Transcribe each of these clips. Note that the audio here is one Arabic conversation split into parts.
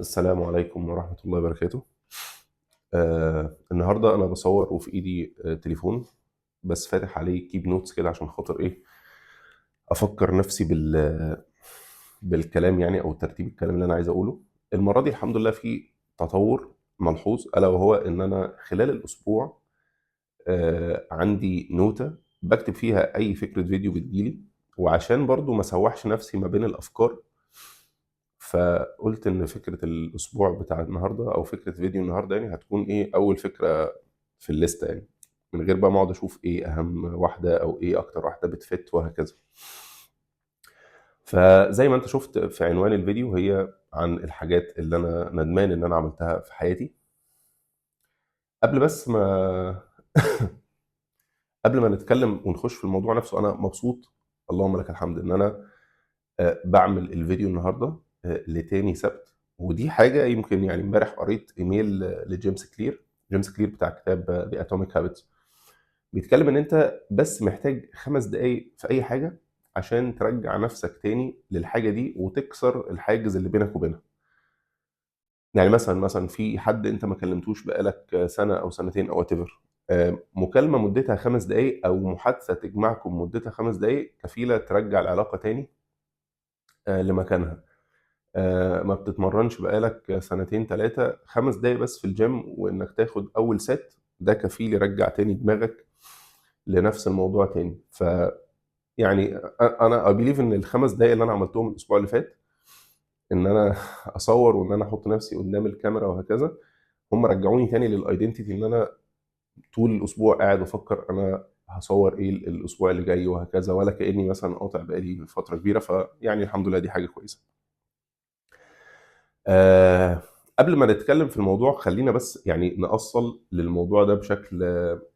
السلام عليكم ورحمة الله وبركاته. النهاردة أنا بصور وفي إيدي تليفون، بس فاتح عليه كيب نوتس كده عشان خاطر إيه أفكر نفسي بالكلام يعني، أو ترتيب الكلام اللي أنا عايز أقوله. المرة دي الحمد لله في تطور ملحوظ، ألا وهو إن أنا خلال الأسبوع عندي نوتة بكتب فيها أي فكرة فيديو بتجيلي، وعشان برضو ما سوحش نفسي ما بين الأفكار، فقلت ان فكره الاسبوع بتاع النهارده او فكره فيديو النهارده يعني هتكون ايه اول فكره في الليسته يعني، من غير بقى ما اقعد اشوف ايه اهم واحده او ايه اكتر واحده بتفت وهكذا. فزي ما انت شفت في عنوان الفيديو، هي عن الحاجات اللي انا ندمان ان انا عملتها في حياتي. قبل بس ما قبل ما نتكلم ونخش في الموضوع نفسه، انا مبسوط اللهم لك الحمد ان انا بعمل الفيديو النهارده لتاني سبت. ودي حاجه يمكن يعني امبارح قريت ايميل لجيمس كلير. جيمس كلير بتاع كتاب ذا اتوميك هابتس، بيتكلم ان انت بس محتاج 5 دقايق في اي حاجه عشان ترجع نفسك تاني للحاجه دي وتكسر الحاجز اللي بينك وبينها. يعني مثلا في حد انت ما كلمتوش بقالك سنه او سنتين او whatever، مكالمه مدتها 5 دقايق او محادثه تجمعكم مدتها 5 دقايق كفيله ترجع العلاقه تاني لمكانها. ما بتتمرنش بقالك سنتين ثلاثة، 5 دقايق بس في الجيم وإنك تاخد أول سيت ده كفيل يرجع تاني دماغك لنفس الموضوع تاني. يعني أنا I believe إن ال5 دقايق اللي أنا عملتهم الأسبوع اللي فات، إن أنا أصور وإن أنا أحط نفسي قدام الكاميرا وهكذا، هم رجعوني تاني للايدنتيتي إن أنا طول الأسبوع قاعد بفكر أنا هصور إيه الأسبوع اللي جاي وهكذا، ولا كأني مثلا قاطع بقالي فترة كبيرة. فيعني الحمد لله دي حاجة كويسة. آه قبل ما نتكلم في الموضوع خلينا بس يعني نأصل للموضوع ده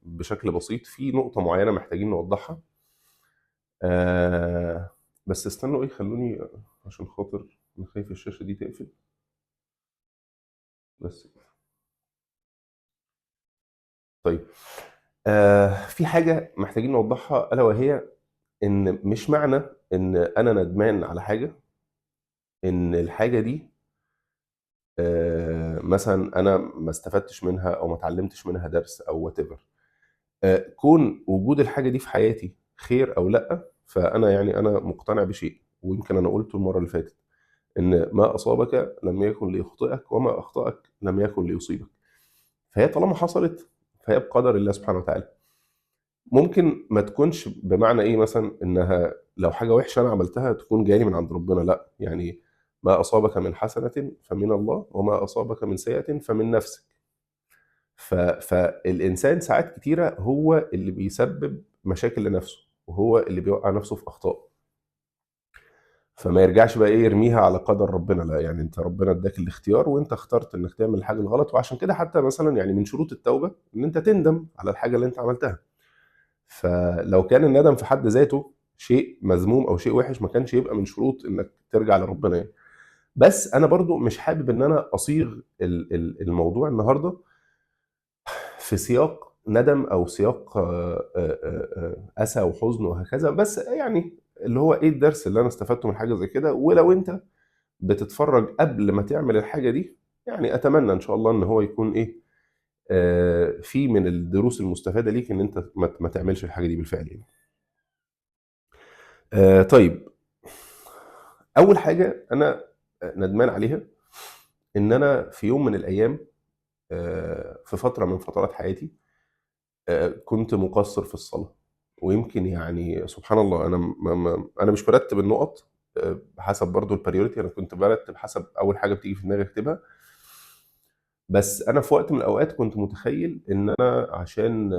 بشكل بسيط. في نقطة معينة محتاجين نوضحها. آه بس استنوا ايه، خلوني عشان خاطر انا خايف الشاشة دي تقفل. بس طيب، في حاجة محتاجين نوضحها، ألا وهي إن مش معنى إن أنا ندمان على حاجة إن الحاجة دي مثلا أنا ما استفدتش منها أو ما اتعلمتش منها درس أو whatever. كون وجود الحاجه دي في حياتي خير او لا، فانا يعني انا مقتنع بشيء، ويمكن انا قلته المره اللي فاتت، ان ما اصابك لم يكن ليخطئك وما اخطاك لم يكن ليصيبك. فهي طالما حصلت فهي بقدر الله سبحانه وتعالى. ممكن ما تكونش بمعنى ايه مثلا انها لو حاجه وحشه انا عملتها تكون جايه من عند ربنا، لا يعني ما اصابك من حسنه فمن الله وما اصابك من سيئه فمن نفسك. فالإنسان ساعات كتيرة هو اللي بيسبب مشاكل لنفسه، وهو اللي بيوقع نفسه في أخطاء. فما يرجعش بقى ايه يرميها على قدر ربنا، لا يعني انت ربنا اداك الاختيار وانت اخترت انك تعمل الحاجه الغلط. وعشان كده حتى مثلا يعني من شروط التوبه ان انت تندم على الحاجه اللي انت عملتها. فلو كان الندم في حد ذاته شيء مذموم او شيء وحش، ما كانش يبقى من شروط انك ترجع لربنا يعني. بس انا برضو مش حابب ان انا اصيغ الموضوع النهارده في سياق ندم او سياق اسى وحزن وهكذا. بس يعني اللي هو ايه الدرس اللي انا استفدته من حاجه زي كده. ولو انت بتتفرج قبل ما تعمل الحاجه دي، يعني اتمنى ان شاء الله ان هو يكون ايه في من الدروس المستفاده ليك ان انت ما تعملش الحاجه دي بالفعل يعني. طيب، اول حاجه انا ندمان عليها ان انا في يوم من الايام، في فتره من فترات حياتي، كنت مقصر في الصلاة. ويمكن يعني سبحان الله أنا أنا مش برتب النقط بحسب برضو البريوريتي. أنا كنت برتب حسب أول حاجة بتيجي في دماغي أكتبها. بس أنا في وقت من الأوقات كنت متخيل إن أنا عشان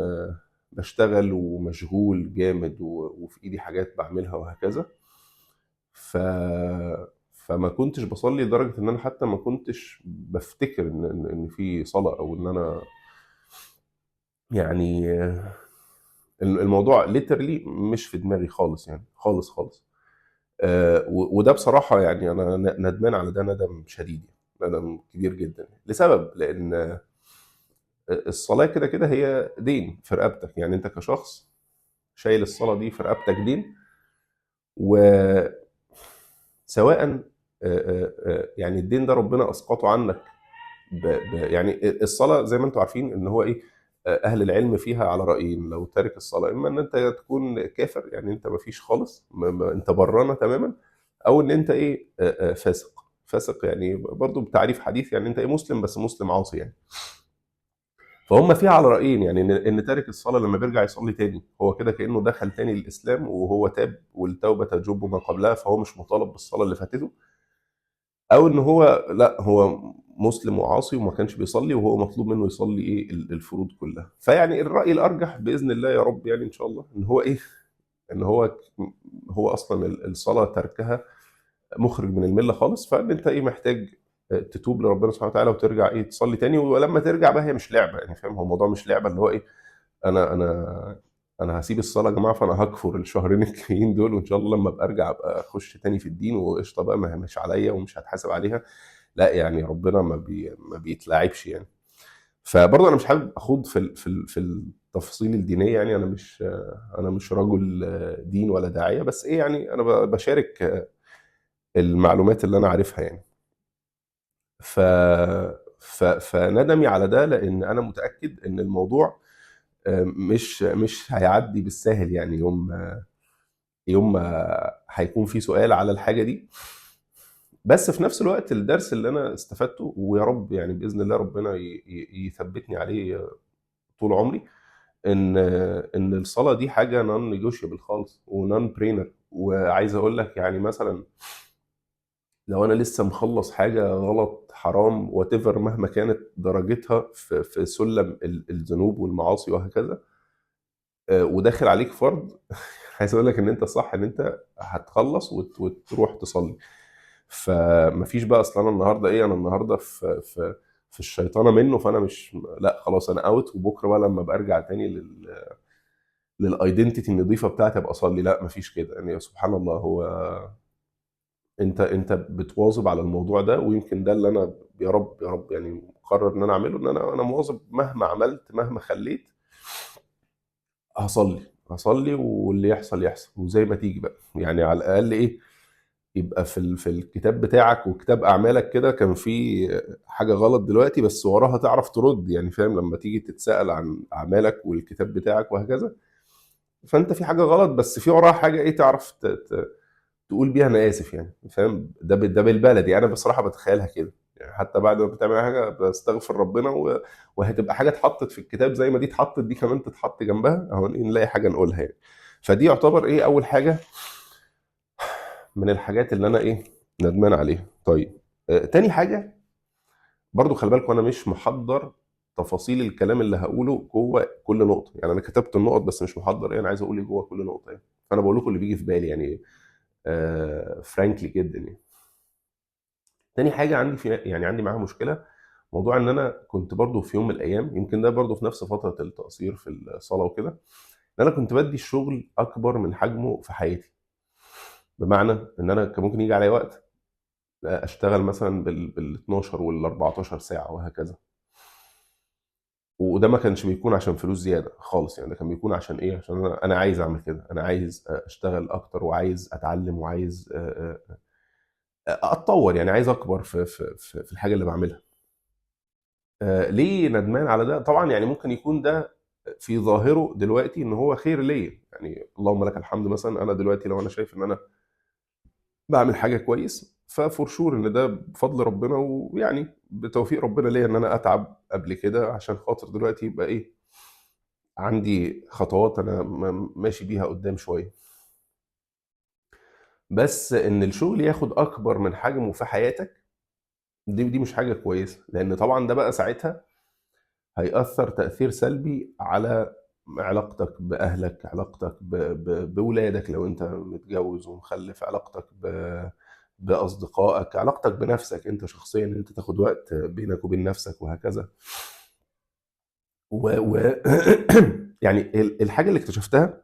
بشتغل ومشغول جامد وفي إيدي حاجات بعملها وهكذا، ف فما كنتش بصلي لدرجة إن أنا حتى ما كنتش بفتكر إن في صلاة، أو إن أنا يعني الموضوع ليترلي مش في دماغي خالص يعني، خالص خالص. وده بصراحة يعني أنا ندمان على ده ندم شديد يعني، ندم كبير جدا لسبب. لأن الصلاة كده كده هي دين في رقبتك، يعني أنت كشخص شايل الصلاة دي في رقبتك دين. وسواء يعني الدين ده ربنا اسقطه عنك يعني الصلاه زي ما انتم عارفين ان هو ايه، اهل العلم فيها على رايين. لو تارك الصلاه اما ان انت تكون كافر، يعني انت ما فيش خالص، انت برانا تماما، او ان انت ايه، فاسق. فاسق يعني برضو بتعريف حديث، يعني انت ايه، مسلم بس مسلم عاصي يعني. فهم فيها على رايين، يعني ان تارك الصلاه لما بيرجع يصلي تاني هو كده كانه دخل تاني الاسلام وهو تاب، والتوبه تجب ما قبلها، فهو مش مطالب بالصلاه اللي فاتته. او ان هو لا، هو مسلم وعاصي وما كانش بيصلي، وهو مطلوب منه يصلي ايه، الفروض كلها. فيعني الراي الارجح باذن الله يا رب، يعني ان شاء الله، ان هو ايه، ان هو اصلا الصلاه تركها مخرج من المله خالص. فان انت ايه، محتاج تتوب لربنا سبحانه وتعالى وترجع ايه، تصلي تاني. ولما ترجع بقى هي مش لعبه، يعني فاهم، هو الموضوع مش لعبه اللي هو ايه، انا هسيب الصلاه يا جماعه، فانا هكفر الشهرين الجايين دول، وان شاء الله لما ابقى ارجع ابقى اخش تاني في الدين وقشطه بقى، ما مش عليا ومش هتحاسب عليها. لا يعني ربنا ما بيتلاعبش يعني. فبرضه انا مش حابب اخوض في التفاصيل الدينيه، يعني انا مش رجل دين ولا داعيه، بس ايه يعني انا بشارك المعلومات اللي انا عارفها يعني. ف فندمي على ده، لان انا متاكد ان الموضوع مش هيعدي بالساهل، يعني يوم ما هيكون في سؤال على الحاجه دي. بس في نفس الوقت الدرس اللي انا استفدته، ويا رب يعني باذن الله ربنا يثبتني عليه طول عمري، ان الصلاه دي حاجه نون نيجوشيبل خالص ونون برينر. وعايز اقول لك يعني مثلا لو انا لسه مخلص حاجه غلط حرام وات ايفر، مهما كانت درجتها في سلم الذنوب والمعاصي وهكذا، وداخل عليك فرض، عايز اقول لك ان انت صح، ان انت هتخلص وتروح تصلي. فمفيش بقى اصلا انا النهارده ايه، انا النهارده في الشيطانه منه، فانا مش، لا خلاص انا اوت، وبكره بقى لما برجع تاني للايدنتيتي النظيفه بتاعتي ابقى اصلي. لا مفيش كده يعني، سبحان الله. هو انت بتواظب على الموضوع ده، ويمكن ده اللي انا يا رب يا رب يعني مقرر ان انا اعمله، ان انا مواظب مهما عملت مهما خليت، هصلي واللي يحصل يحصل، وزي ما تيجي بقى يعني. على الاقل ايه، يبقى في الكتاب بتاعك وكتاب اعمالك كده كان في حاجه غلط دلوقتي، بس وراها تعرف ترد، يعني فاهم، لما تيجي تتساءل عن اعمالك والكتاب بتاعك وهكذا، فانت في حاجه غلط بس في وراها حاجه ايه، تعرف تقول بيها انا اسف، يعني فاهم. ده بالبلدي انا بصراحه بتخيلها كده، يعني حتى بعد ما بتعمل حاجه بستغفر ربنا وهتبقى حاجه اتحطت في الكتاب زي ما دي اتحطت، دي كمان تتحط جنبها اهو، نلاقي حاجه نقولها يعني. فدي يعتبر ايه، اول حاجه من الحاجات اللي انا ايه، ندمان عليها. طيب تاني حاجه، برضو خلي بالكم انا مش محضر تفاصيل الكلام اللي هقوله جوه كل نقطه، يعني انا كتبت النقط بس مش محضر ايه انا عايز اقول ايه جوه كل نقطه يعني. فانا بقول لكم اللي بيجي في بالي يعني، فرانكلي جدا يعني. تاني حاجه عندي في، يعني عندي معاها مشكله، موضوع ان انا كنت برضو في يوم من الايام، يمكن ده برضو في نفس فتره التقصير في الصلاه وكده، ان انا كنت بدي الشغل اكبر من حجمه في حياتي. بمعنى ان انا كان ممكن يجي عليا وقت اشتغل مثلا بال 12 وال 14 ساعه وهكذا، وده ما كانش بيكون عشان فلوس زياده خالص، يعني ده كان بيكون عشان ايه، عشان انا عايز اعمل كده، انا عايز اشتغل اكتر، وعايز اتعلم، وعايز اتطور، يعني عايز اكبر في الحاجه اللي بعملها. ليه ندمان على ده؟ طبعا يعني ممكن يكون ده في ظاهره دلوقتي ان هو خير ليا، يعني اللهم لك الحمد، مثلا انا دلوقتي لو انا شايف ان انا بعمل حاجه كويس، ففور شور ان ده بفضل ربنا، ويعني بتوفيق ربنا ليا ان انا اتعب قبل كده عشان خاطر دلوقتي يبقى ايه، عندي خطوات انا ماشي بيها قدام شويه. بس ان الشغل ياخد اكبر من حجمه في حياتك، دي مش حاجه كويسه، لان طبعا ده بقى ساعتها هيأثر تأثير سلبي على علاقتك بأهلك، علاقتك بولادك لو أنت متجوز ومخلف، علاقتك بأصدقائك، علاقتك بنفسك أنت شخصيا، إن أنت تاخد وقت بينك وبين نفسك وهكذا. و... يعني الحاجة اللي اكتشفتها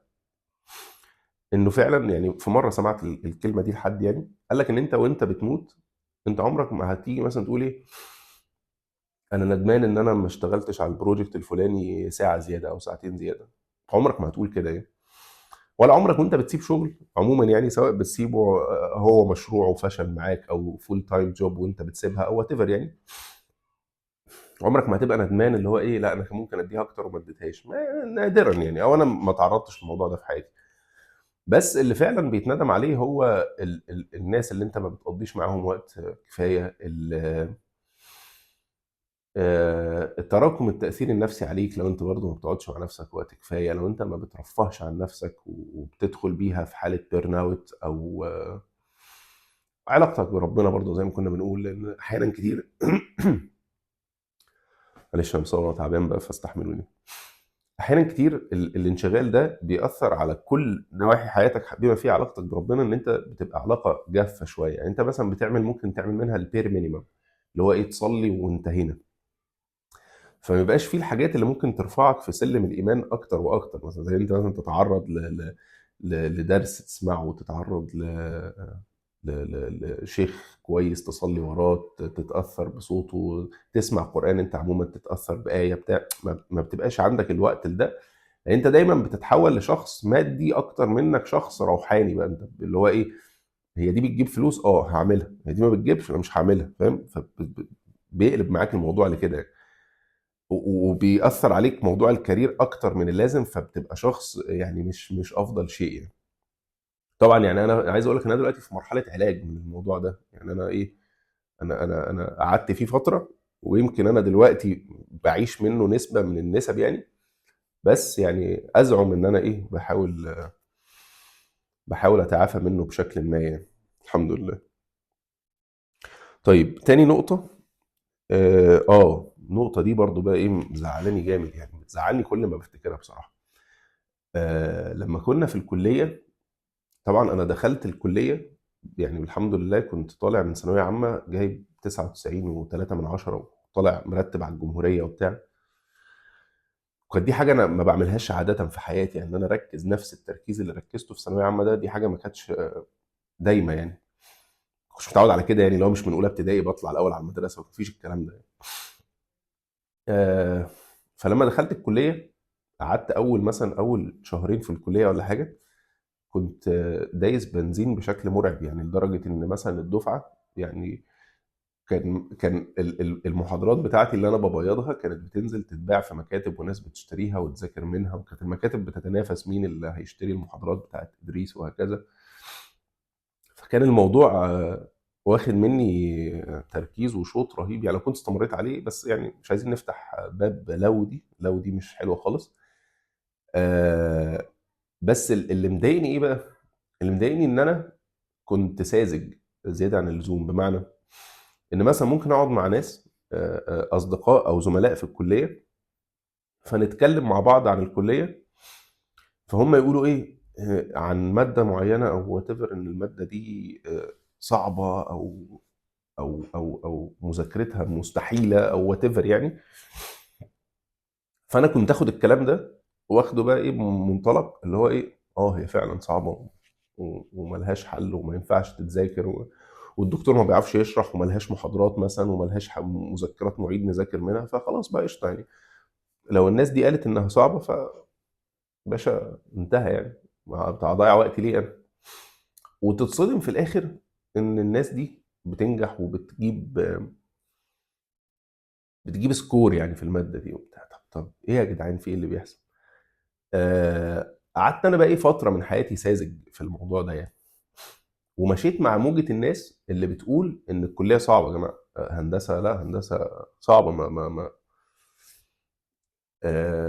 إنه فعلا، يعني في مرة سمعت الكلمة دي لحد، يعني قال لك إن أنت وأنت بتموت، أنت عمرك ما هتيجي مثلا تقول إيه، انا ندمان ان انا ما اشتغلتش على البروجكت الفلاني ساعه زياده او ساعتين زياده. عمرك ما هتقول كده يعني. ولا عمرك وانت بتسيب شغل عموما يعني، سواء بتسيبه هو مشروع وفشل معاك، او فول تايم جوب وانت بتسيبها، او وات ايفر يعني، عمرك ما هتبقى ندمان اللي هو ايه لا انا كان ممكن اديها اكتر وما اديتهاش. نادرا يعني، او انا ما تعرضتش للموضوع ده في حياتي. بس اللي فعلا بيتندم عليه هو الناس اللي انت ما بتقضيش معاهم وقت كفايه، التراكم التاثير النفسي عليك لو انت برضه ما بتقعدش مع نفسك وقت كفايه، لو انت ما بترفهش عن نفسك وبتدخل بيها في حاله بيرن اوت، او علاقتك بربنا برضه زي ما كنا بنقول، لان احيانا كتير معلش انا مصور تعبان بقى فاستحملوني. احيانا كتير الانشغال ده بيأثر على كل نواحي حياتك بما فيها علاقتك بربنا، ان انت بتبقى علاقه جافه شويه. يعني انت مثلا ممكن تعمل منها البير مينيمم، اللي هو ايه، تصلي وانتهينا. فما يبقاش فيه الحاجات اللي ممكن ترفعك في سلم الايمان اكتر واكتر، مثلا زي انت مثلا تتعرض لدرس تسمعه، وتتعرض لشيخ كويس تصلي وراه، تتاثر بصوته، تسمع قران انت عموما تتاثر بايه بتاع، ما بتبقاش عندك الوقت لده. لان انت دايما بتتحول لشخص مادي اكتر منك شخص روحاني بقى. انت اللي هو ايه، هي دي بتجيب فلوس اه هعملها، هي دي ما بتجيبش انا مش هعملها، فاهم؟ فبيقلب معاك الموضوع لكده يعني. وبيأثر عليك موضوع الكارير اكتر من اللازم، فبتبقى شخص يعني مش افضل شيء يعني. طبعا يعني انا عايز اقول لك ان انا دلوقتي في مرحله علاج من الموضوع ده. يعني انا ايه، انا قعدت فيه فتره، ويمكن انا دلوقتي بعيش منه نسبه من النسب يعني. بس يعني ازعم ان انا ايه، بحاول اتعافى منه بشكل ما يعني، الحمد لله. طيب تاني نقطه، النقطه دي برضو بقى ايه مزعلاني جامد، يعني بتزعلني كل ما بفتكرها بصراحه. لما كنا في الكليه، طبعا انا دخلت الكليه يعني الحمد لله، كنت طالع من ثانويه عامه جايب 99 و3 من عشرة، وطالع مرتب على الجمهوريه وبتاع. وكانت دي حاجه انا ما بعملهاش عاده في حياتي، يعني ان انا اركز نفس التركيز اللي ركزته في ثانويه عامه ده، دي حاجه ما كانتش دايما يعني. كنتش متعود على كده يعني، اللي هو مش من اولى ابتدائي بطلع الاول على المدرسه، مفيش الكلام ده. آه، فلما دخلت الكليه، قعدت اول شهرين في الكليه ولا حاجه، كنت دايس بنزين بشكل مرعب، يعني لدرجه ان مثلا الدفعه يعني كان المحاضرات بتاعتي اللي انا ببيضها كانت بتنزل تتباع في مكاتب، وناس بتشتريها وتذاكر منها، وكانت المكاتب بتتنافس مين اللي هيشتري المحاضرات بتاعت ادريس وهكذا. فكان الموضوع واخد مني تركيز وشوط رهيب يعني، لو كنت استمريت عليه. بس يعني مش عايزين نفتح باب لو دي مش حلوه خالص. آه، بس اللي مضايقني ايه بقى، اللي مضايقني ان انا كنت ساذج زياده عن اللزوم. بمعنى ان مثلا ممكن اقعد مع ناس اصدقاء او زملاء في الكليه، فنتكلم مع بعض عن الكليه، فهم يقولوا ايه عن ماده معينه او وات ايفر، ان الماده دي صعبه، او مذاكرتها مستحيله او وات ايفر يعني. فانا كنت اخد الكلام ده واخده بقى ايه من منطلق اللي هو ايه، هي فعلا صعبه وملهاش حل وما ينفعش تتذاكر، والدكتور ما بيعرفش يشرح، وملهاش محاضرات مثلا، وملهاش مذكرات معيد نذاكر منها، فخلاص بقى قشطه يعني. لو الناس دي قالت انها صعبه، باشا انتهى يعني، هضيع وقتي ليه انا؟ وتتصدم في الاخر ان الناس دي بتنجح بتجيب سكور يعني في الماده دي وبتاع. طب ايه يا جدعان، في ايه اللي بيحصل؟ قعدت انا بقى ايه فتره من حياتي ساذج في الموضوع ده يعني، ومشيت مع موجه الناس اللي بتقول ان الكليه صعبه. يا جماعه هندسه، لا هندسه صعبه، ما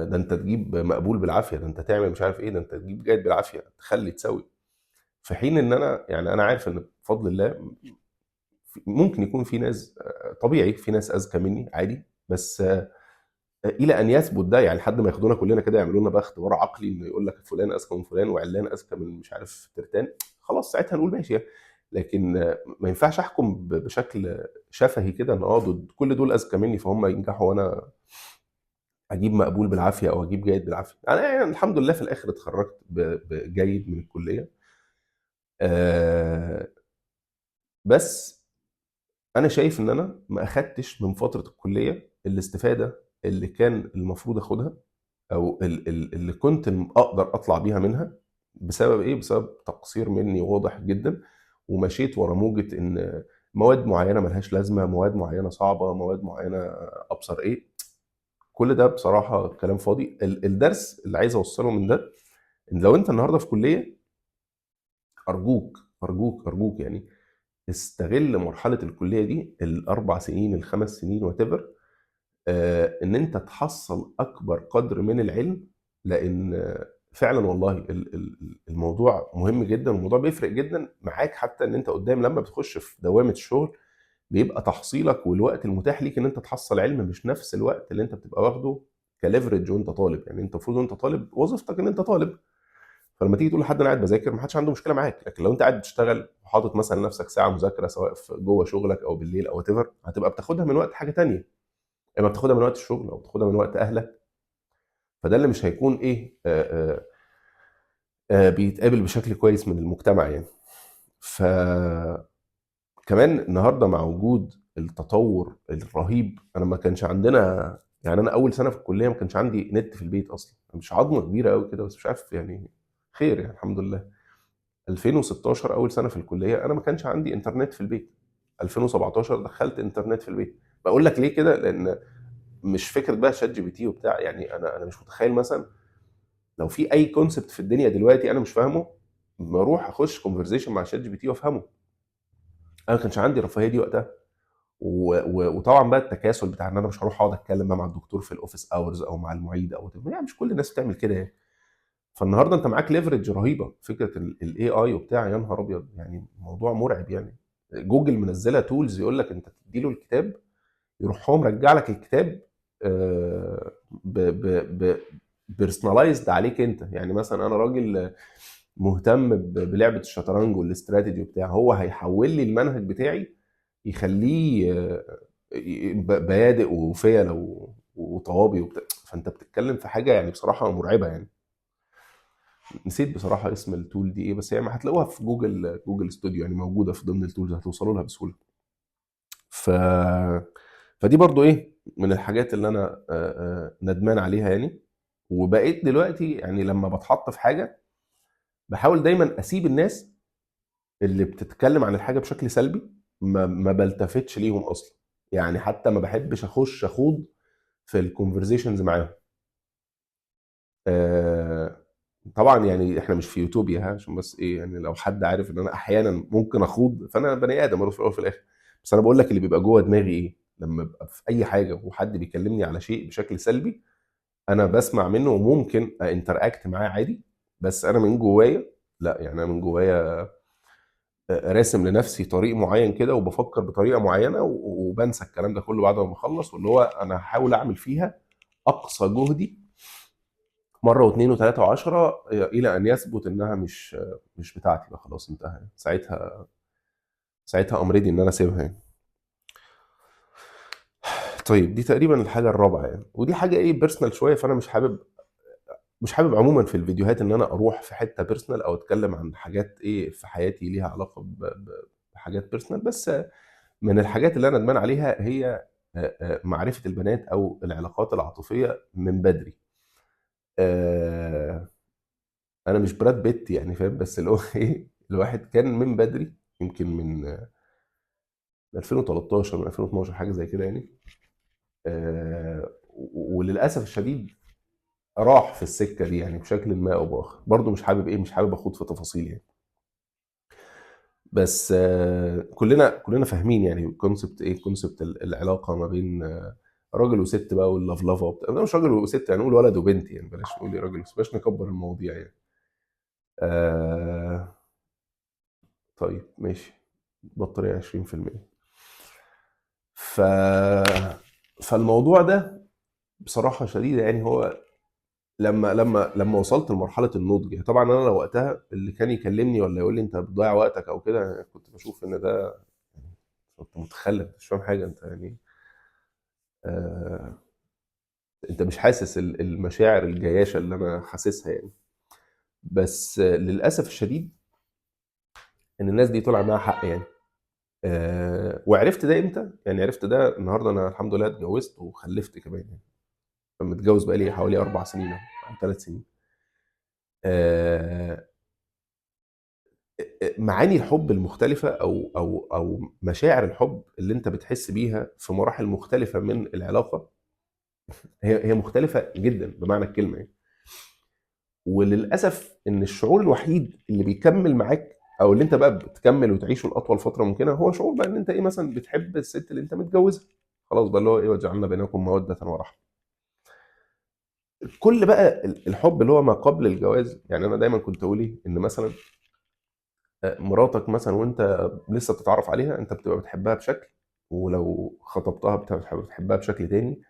ده انت تجيب مقبول بالعافيه، ده انت تعمل مش عارف ايه، ده انت تجيب جيد بالعافيه، تخلي تسوي. في حين ان انا يعني انا عارف ان بفضل الله ممكن يكون في ناس طبيعي، في ناس اذكى مني عادي، بس الى ان يثبت ده يعني، لحد ما ياخدونا كلنا كده يعملوا لنا بقى اختبار عقلي، انه يقول لك فلان اذكى من فلان، وعلان اذكى من مش عارف ترتان، خلاص ساعتها نقول ماشي يعني. لكن ما ينفعش احكم بشكل شفهي كده ان كل دول اذكى مني فهم ينجحوا، وانا اجيب مقبول بالعافيه او اجيب جيد بالعافيه. انا يعني الحمد لله في الاخر اتخرجت بجيد من الكليه. آه، بس انا شايف ان انا ما اخدتش من فتره الكليه الاستفاده اللي كان المفروض اخدها، او اللي كنت اقدر اطلع بيها منها بسبب ايه؟ بسبب تقصير مني واضح جدا، ومشيت ورا موجة ان مواد معينة ملهاش لازمة، مواد معينة صعبة، مواد معينة ابصر ايه. كل ده بصراحة كلام فاضي. الدرس اللي عايز اوصله من ده، ان لو انت النهاردة في كلية، ارجوك ارجوك ارجوك يعني استغل مرحلة الكلية دي، ال4 سنين، ال5 سنين، وات ايفر، ان انت تحصل اكبر قدر من العلم. لان فعلا والله الموضوع مهم جدا، والموضوع بيفرق جدا معاك، حتى ان انت قدام لما بتخش في دوامه الشغل بيبقى تحصيلك والوقت المتاح ليك ان انت تحصل علم مش نفس الوقت اللي انت بتبقى واخده كليفرج وانت طالب. يعني انت المفروض وانت طالب وظيفتك ان انت طالب، فلما تيجي تقول لحد انا قاعد بذاكر ما حدش عنده مشكله معاك. لكن لو انت قاعد بتشتغل وحاطط مثلا لنفسك ساعه مذاكره، سواء في جوه شغلك او بالليل او وات ايفر، هتبقى بتاخدها من وقت حاجه تانية، اما بتاخدها من وقت الشغل او بتاخدها من وقت اهلك. فده اللي مش هيكون ايه بيتقابل بشكل كويس من المجتمع يعني. فكمان النهارده مع وجود التطور الرهيب، انا ما كانش عندنا، يعني انا اول سنه في الكليه ما كانش عندي نت في البيت اصلا. مش عظمه كبيره قوي كده، بس مش عارف يعني، خير يعني الحمد لله. 2016 اول سنه في الكليه انا ما كانش عندي انترنت في البيت. 2017 دخلت انترنت في البيت. بقول لك ليه كده؟ لان مش فكره بقى شات جي بي تي وبتاع، يعني انا مش متخيل مثلا لو في اي كونسبت في الدنيا دلوقتي انا مش فاهمه، ما اروح اخش كونفرزيشن مع شات جي بي تي وافهمه. انا ما كانش عندي الرفاهيه دي وقتها. وطبعا بقى التكاسل بتاع ان انا مش هروح اقعد اتكلم بقى مع الدكتور في الاوفيس اورز او مع المعيد او يعني مش كل الناس بتعمل كده يعني. فالنهارده انت معاك ليفرج رهيبه، فكره الاي اي وبتاع، يا نهار ابيض يعني موضوع مرعب يعني. جوجل منزله تولز يقول لك انت تديله الكتاب يروح هو مرجع لك الكتاب ب ب بيرسوناليزد عليك انت. يعني مثلا انا راجل مهتم بلعبه الشطرنج والاستراتيجي وبتاع، هو هيحول لي المنهج بتاعي يخليه بيادق وفيل وطوابي وبتاع. فانت بتتكلم في حاجه يعني بصراحه مرعبه يعني. نسيت بصراحه اسم التول دي ايه، بس يعني هتلاقوها في جوجل استوديو، يعني موجوده في ضمن التولز، هتوصلوا لها بسهوله. ف فدي برضو ايه من الحاجات اللي انا ندمان عليها يعني. وبقيت دلوقتي يعني لما بتحط في حاجه بحاول دايما اسيب الناس اللي بتتكلم عن الحاجه بشكل سلبي، ما بلتفتش ليهم اصلا. يعني حتى ما بحبش اخش اخوض في الكونفرزيشنز معاهم. آه، طبعا يعني احنا مش في يوتوبيا، ها، عشان بس ايه يعني لو حد عارف ان انا احيانا ممكن اخوض، فانا بني ادم برضه في الاول وفي الاخر. بس انا بقول لك اللي بيبقى جوه دماغي ايه لما ابقى في اي حاجه وحد بيكلمني على شيء بشكل سلبي. انا بسمع منه وممكن انتراكت معاه عادي، بس انا من جوايا لا. يعني انا من جوايا راسم لنفسي طريق معين كده، وبفكر بطريقه معينه، وبنسى الكلام ده كله بعد ما بخلص، واللي هو انا هحاول اعمل فيها اقصى جهدي مره واثنين وثلاثه وعشرة الى ان يثبت انها مش بتاعتي بقى. خلاص انتهى ساعتها امريدي ان انا اسيبها يعني. طيب دي تقريبا الحاجه الرابعه يعني، ودي حاجه ايه بيرسونال شويه، فانا مش حابب عموما في الفيديوهات ان انا اروح في حته بيرسونال او اتكلم عن حاجات ايه في حياتي ليها علاقه بحاجات بيرسونال. بس من الحاجات اللي انا ندمان عليها هي معرفه البنات او العلاقات العاطفيه من بدري. آه، انا مش براد بيت يعني فاهم، بس اللي هو ايه الواحد كان من بدري، يمكن من 2013 من 2012 حاجه زي كده يعني. وللاسف الشديد راح في السكه دي يعني بشكل ما او باخر. برضو مش حابب اخوض في تفاصيل يعني. بس كلنا فاهمين يعني كونسبت ايه، كونسبت العلاقه ما بين راجل وست بقى، واللفلفه وبتاع. ده مش راجل وست يعني، نقول ولد وبنت يعني، بلاش نقول إيه راجل وست، بلاش نكبر المواضيع يعني. آه طيب ماشي، بطارية 20%. ف فالموضوع ده بصراحة شديدة يعني، هو لما وصلت لمرحلة النضج، طبعا انا وقتها اللي كان يكلمني ولا يقول لي انت بتضيع وقتك او كده، كنت بشوف ان ده انت متخلف مش فاهم حاجة انت يعني. آه انت مش حاسس المشاعر الجياشة اللي انا حاسسها يعني. بس للاسف الشديد ان الناس دي طلع معاها حق يعني. وعرفت ده امتى؟ يعني عرفت ده النهارده، انا الحمد لله اتجوزت وخلفت كمان يعني. متجوز بقالي حوالي 4 سنين او 3 سنين. آه معاني الحب المختلفة أو مشاعر الحب اللي أنت بتحس بيها في مراحل مختلفة من العلاقة هي مختلفة جدًا بمعنى الكلمة يعني. وللأسف إن الشعور الوحيد اللي بيكمّل معاك أو اللي أنت بقى بتكمّل وتعيشه لأطول فترة ممكنة، هو شعور بقى إن أنت إيه مثلًا بتحب الست اللي أنت متجوزها، خلاص بقى اللي هو إيه وجعلنا بينكم مودة ورحمة. كل بقى الحب اللي هو ما قبل الجواز، يعني أنا دايمًا كنت أقول إيه، إن مثلًا مراتك مثلًا وأنت لسه بتتعرّف عليها، أنت بتبقى بتحبها بشكل، ولو خطبتها بتحبها بشكل تاني،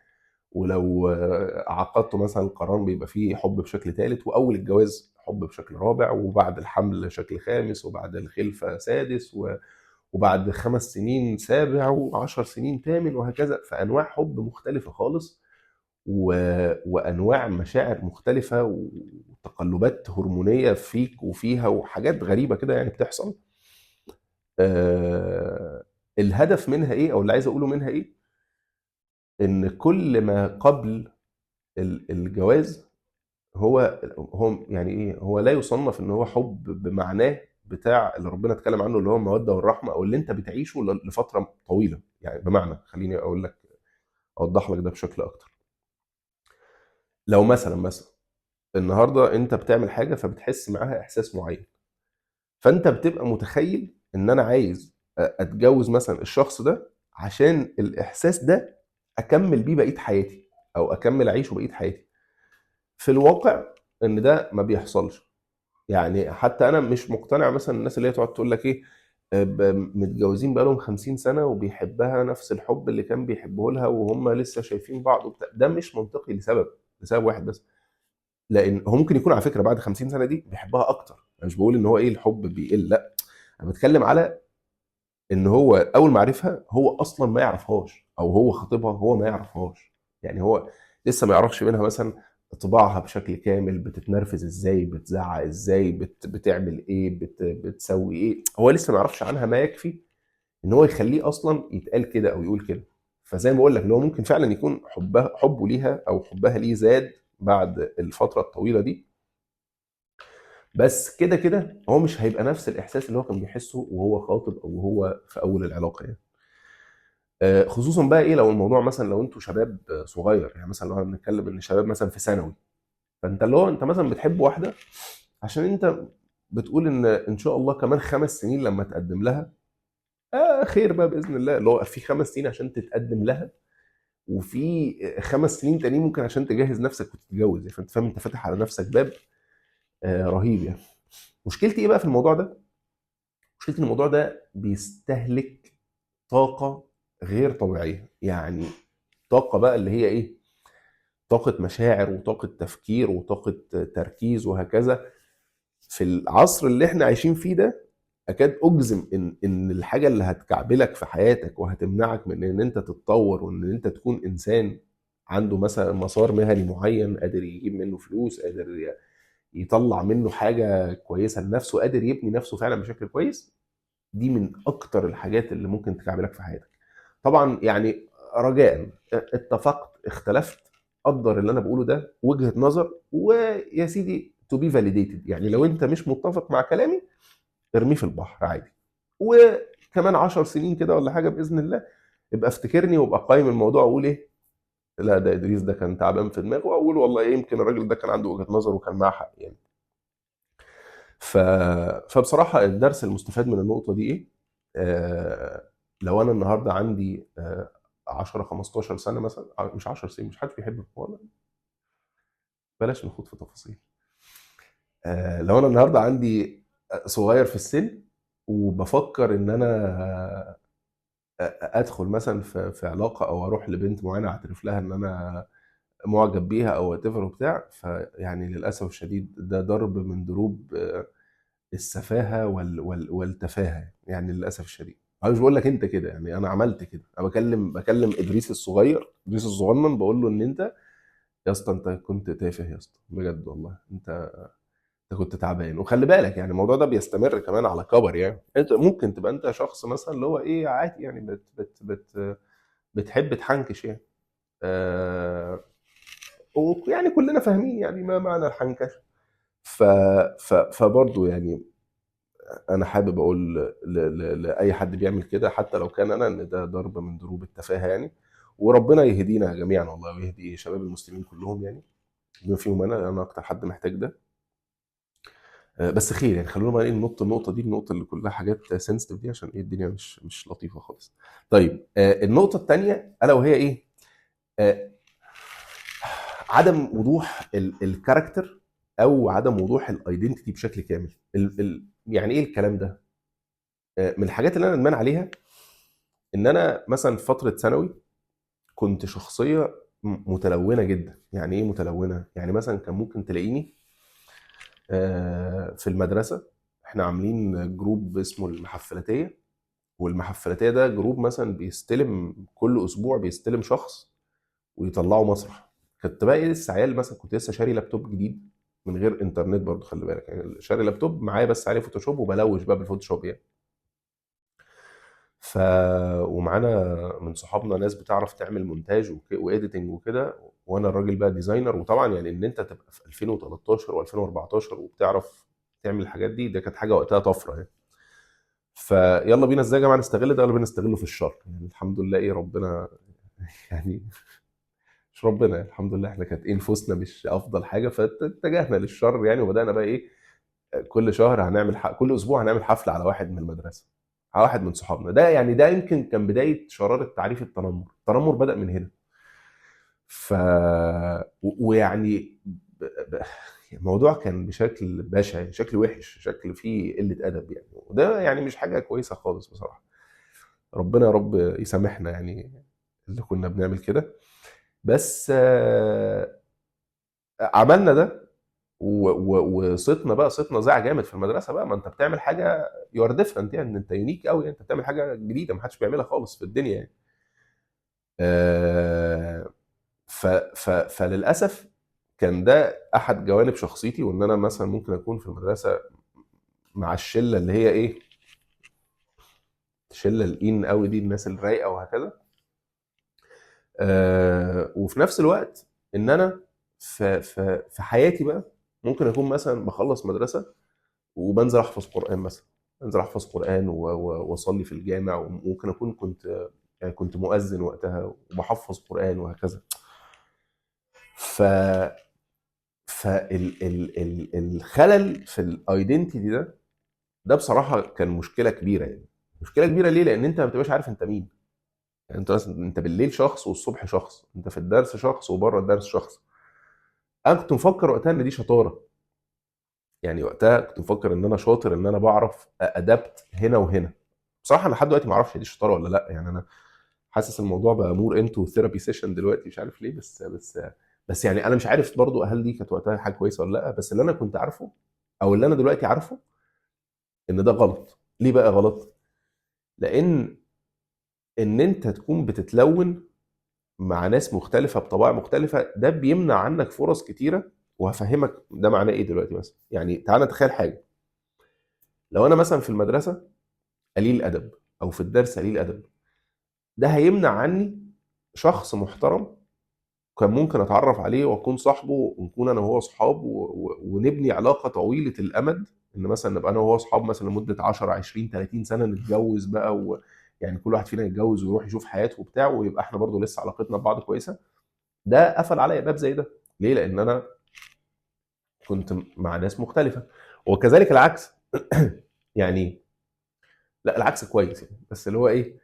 ولو عقدتوا مثلًا قران بيبقى فيه حب بشكل تالت، وأول الجواز حب بشكل رابع، وبعد الحمل شكل خامس، وبعد الخلفة سادس، وبعد 5 سنين سابع، و10 سنين تامن، وهكذا. فأنواع حب مختلفة خالص، و وأنواع مشاعر مختلفة، وتقلبات هرمونية فيك وفيها، وحاجات غريبة كده يعني بتحصل. الهدف منها إيه أو اللي عايز أقوله منها إيه، إن كل ما قبل الجواز هو يعني إيه، هو لا يُصنَّف إن هو حُب بمعناه بتاع اللي ربنا اتكلّم عنه اللي هو المَوَدّة والرحمة أو اللي أنت بتعيشه لفترة طويلة. يعني بمعنى خلّيني أقول لك أوضّح لك ده بشكل أكتر. لو مثلًا النهارده أنت بتعمل حاجة فبتحس معاها إحساس معيّن، فأنت بتبقى متخيّل إن أنا عايز أتجوّز مثلًا الشخص ده عشان الإحساس ده أكمّل بيه بقية حياتي أو أكمّل أعيشه بقية حياتي. في الواقع إن ده ما بيحصلش. يعني حتى أنا مش مقتنع مثلًا الناس اللي هي تقعد تقول لك إيه، متجوزين بقى لهم 50 سنة وبيحبها نفس الحب اللي كان بيحبه لها وهُم لسه شايفين بعض وبتاع. ده مش منطقي لسبب واحد بس، لإن هو ممكن يكون على فكرة بعد 50 سنة دي بيحبها أكتر. أنا مش باقول إن هو إيه الحب بيقل، لأ، أنا باتكلم على إن هو أول ما عرفها هو أصلًا ما يعرفهاش، أو هو خاطبها هو ما يعرفهاش. يعني هو لسه ما يعرفش منها مثلًا طباعها بشكل كامل، بتتنرفز إزاي، بتزعق إزاي، بتعمل إيه، بتسوي إيه. هو لسه ما يعرفش عنها ما يكفي إن هو يخلّيه أصلًا يتقال كده أو يقول كده. فزي ما باقول لك اللي هو ممكن فعلًا يكون حُبّه ليها أو حُبّها ليه زاد بعد الفترة الطويلة دي، بس كده هو مش هيبقى نفس الإحساس اللي هو كان بيحسّه وهو خاطب أو وهو في أول العلاقة يعني. خصوصًا بقى إيه لو الموضوع مثلًا لو أنتم شباب صغير، يعني مثلًا لو إحنا بنتكلم إن شباب مثلًا في ثانوي، فأنت اللي هو أنت مثلًا بتحب واحدة عشان أنت بتقول إن شاء الله كمان 5 سنين لمّا تقدّم لها خير بقى بإذن الله، اللي هو في 5 سنين عشان تتقدّم لها، وفي 5 سنين تانيين ممكن عشان تجهّز نفسك وتتجوّز. يعني فأنت فاهم أنت فاتح على نفسك باب رهيب يعني. مشكلتي إيه بقى في الموضوع ده؟ مشكلتي إن الموضوع ده بيستهلك طاقة غير طبيعية. يعني طاقة بقى اللي هي إيه، طاقة مشاعر وطاقة تفكير وطاقة تركيز وهكذا. في العصر اللي إحنا عايشين فيه ده، أكاد أجزم إن الحاجة اللي هتكعبلك في حياتك وهتمنعك من إن أنت تتطور وإن أنت تكون إنسان عنده مثلًا مسار مهني معين، قادر يجيب منه فلوس، قادر يطلّع منه حاجة كويسة لنفسه، قادر يبني نفسه فعلًا بشكل كويس. دي من أكتر الحاجات اللي ممكن تكعبلك في حياتك. طبعًا يعني رجاءً اتفقت، اختلفت، قدّر اللي أنا باقوله ده وجهة نظر، ويا سيدي to be validated. يعني لو أنت مش متّفق مع كلامي ارميه في البحر عادي. وكمان 10 سنين كده والّا حاجة بإذن الله، ابقى افتكرني وابقى قيّم الموضوع وقُل إيه، لأ ده إدريس ده كان تعبان في دماغه، وأقول والله إيه يمكن الراجل ده كان عنده وجهة نظر وكان معاه حق يعني. ف فبصراحة الدرس المستفاد من النقطة دي إيه، لو أنا النهارده عندي 10، 15 سنة مثلًا، مش 10 سنين، مش حدش بيحب والله بلاش نخوض في تفاصيل. لو أنا النهارده عندي صغير في السن وبافكر إن أنا أدخل مثلًا في علاقة أو أروح لبنت معينة أعترف لها إن أنا معجب بيها أو whatever وبتاع، فيعني للأسف الشديد ده ضرب من ضروب السفاهة والتفاهة يعني للأسف الشديد. أنا مش باقول لك أنت كده، يعني أنا عملت كده. أنا باكلم إدريس الصغير، إدريس الصغنن، باقول له إن أنت يا اسطى أنت كنت تافه يا اسطى، بجد والله. أنت كنت تعبان. وخلّي بالك يعني الموضوع ده بيستمر كمان على كَبَر يعني. أنت ممكن تبقى أنت شخص مثلًا اللي هو إيه عادي يعني بت بت بت بتحب تحنكش يعني. آآ ويعني كلنا فاهمين يعني ما معنى الحنكشة. ف فبرضه يعني انا حابب اقول لاي حد بيعمل كده حتى لو كان انا ان ده ضرب من ضروب التفاهه يعني. وربنا يهدينا جميعا والله، ويهدي شباب المسلمين كلهم يعني، بما فيهم انا اكتر حد محتاج ده. بس خير يعني. خلونا بقى ايه ننط النقطه دي، النقطه اللي كلها حاجات سنسيتيف دي، عشان ايه الدنيا مش لطيفه خالص. طيب النقطه الثانيه الا وهي ايه؟ آه، عدم وضوح الكاركتر، او عدم وضوح الايدنتيتي بشكل كامل. يعني ايه الكلام ده؟ من الحاجات اللي انا ندمان عليها ان انا مثلا في فتره ثانوي كنت شخصيه متلونه جدا. يعني ايه متلونه؟ يعني مثلا كان ممكن تلاقيني في المدرسه احنا عاملين جروب اسمه المحفلاتيه، والمحفلاتيه ده جروب مثلا بيستلم كل اسبوع، بيستلم شخص ويطلعه مسرح. كنت بقى ايه لسه عيال، مثلا كنت لسه شاري لابتوب جديد من غير انترنت برضه، خلي بالك يعني، شاري لابتوب معايا بس عليه فوتوشوب وبلوش بقى بالفوتوشوب يعني. ف ومعانا من صحابنا ناس بتعرف تعمل مونتاج وايديتنج وكده، وانا الراجل بقى ديزاينر. وطبعا يعني ان انت تبقى في 2013 و2014 وبتعرف تعمل الحاجات دي، ده كانت حاجه وقتها طفره يعني. فيلا بينا ازاي يا جماعه نستغل ده؟ يلا بينا نستغله في الشر يعني. الحمد لله ايه ربنا يعني، مش ربنا يعني، الحمد لله احنا كانت ايه نفوسنا مش افضل حاجه، فاتجهنا للشر يعني. وبدانا بقى ايه، كل شهر هنعمل كل اسبوع هنعمل حفله على واحد من المدرسه، على واحد من صحابنا. ده يعني ده يمكن كان بدايه شراره تعريف التنمر. التنمر بدا من هنا. ف ويعني ب... الموضوع كان بشكل بشع يعني، شكل وحش، شكل فيه قله ادب يعني. وده يعني مش حاجه كويسه خالص بصراحه. ربنا يا رب يسامحنا يعني اللي كنا بنعمل كده. بس عملنا ده وصيتنا بقى، صيتنا ذاع جامد في المدرسه بقى. ما انت بتعمل حاجه يو ار ديفرنت يعني، انت يونيك قوي يعني، انت بتعمل حاجه جديده ما حدش بيعملها خالص في الدنيا يعني. آه، فللاسف كان ده احد جوانب شخصيتي، وان انا مثلا ممكن اكون في المدرسه مع الشله اللي هي ايه، الشله الان قوي دي، الناس الرايقه وهكذا. وفي نفس الوقت ان انا في حياتي بقى ممكن اكون مثلا بخلص مدرسه وبنزل احفظ قران مثلا، انزل احفظ قران واصلي في الجامع. وممكن اكون كنت يعني كنت مؤذن وقتها وبحفظ قران وهكذا. ف الخلل في الايدنتيتي ده، ده بصراحه كان مشكله كبيره يعني. مشكله كبيره ليه؟ لان انت ما بتبقاش عارف انت مين يعني. انت مثلا انت بالليل شخص والصبح شخص، انت في الدرس شخص وبره الدرس شخص. انا كنت مفكر وقتها ان دي شطاره يعني. وقتها كنت مفكر ان انا شاطر، ان انا بعرف ادابت هنا وهنا. بصراحه انا لحد دلوقتي ما اعرفش دي شطاره ولا لا يعني. انا حاسس الموضوع بقى مور انتو ثيرابي سيشن دلوقتي، مش عارف ليه. بس يعني انا مش عارف برضو هل دي كانت وقتها حاجه كويسه ولا لا. بس اللي انا كنت عارفه، او اللي انا دلوقتي عارفه، ان ده غلط. ليه بقى غلط؟ لان انت تكون بتتلون مع ناس مختلفه بطباع مختلفه، ده بيمنع عنك فرص كتيره. وهفهمك ده معناه ايه دلوقتي. مثلا يعني تعال نتخيل حاجه. لو انا مثلا في المدرسه قليل ادب، او في الدرس قليل ادب، ده هيمنع عني شخص محترم كان ممكن اتعرف عليه واكون صاحبه، ونكون انا وهو صحاب ونبني علاقه طويله الامد. ان مثلا نبقى انا وهو صحاب مثلا لمده 10 20 30 سنه، نتجوز بقى يعني كل واحد فينا يتجوز ويروح يشوف حياته وبتاع، ويبقى احنا برضو لسه علاقتنا ببعض كويسه. ده قفل عليا باب زي ده. ليه؟ لان انا كنت مع ناس مختلفه. وكذلك العكس يعني. لا العكس كويس يعني، بس اللي هو ايه،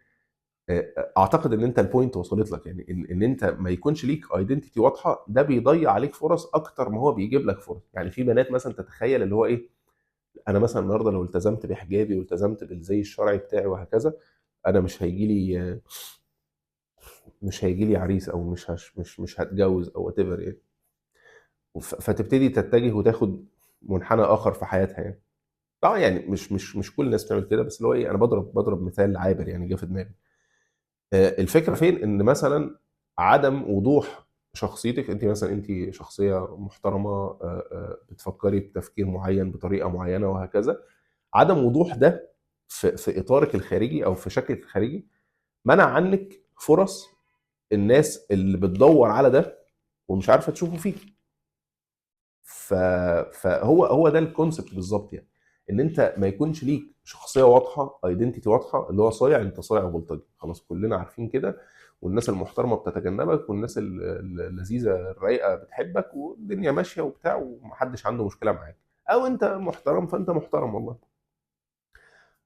اعتقد ان انت البوينت وصلت لك يعني. ان انت ما يكونش ليك ايدنتيتي واضحه، ده بيضيع عليك فرص اكتر ما هو بيجيب لك فرص يعني. في بنات مثلا تتخيل اللي هو ايه، انا مثلا النهارده لو التزمت بحجابي والتزمت بالزي الشرعي بتاعي وهكذا، انا مش هيجي لي عريس، او مش هتجوز او وات ايفر يعني. فتبتدي تتجه وتاخد منحنى اخر في حياتها يعني. طبعا يعني مش كل الناس بتعمل كده، بس اللي هو ايه، انا بضرب مثال عابر يعني جه في دماغي. الفكره فين؟ ان مثلا عدم وضوح شخصيتك. انت مثلا انت شخصيه محترمه، بتفكري بتفكير معين بطريقه معينه وهكذا. عدم وضوح ده في اطارك الخارجي او في شكلك الخارجي منع عنك فرص الناس اللي بتدور على ده ومش عارفه تشوفه فيك. ف... فهو ده الكونسبت بالظبط يعني. ان انت ما يكونش ليك شخصيه واضحه، ايدنتيتي واضحه، اللي هو صايع انت صايع وبلطجي، خلاص كلنا عارفين كده، والناس المحترمه بتتجنبك، والناس اللذيذه الرايقه بتحبك، والدنيا ماشيه وبتاع، ومحدش عنده مشكله معاك، او انت محترم فانت محترم والله.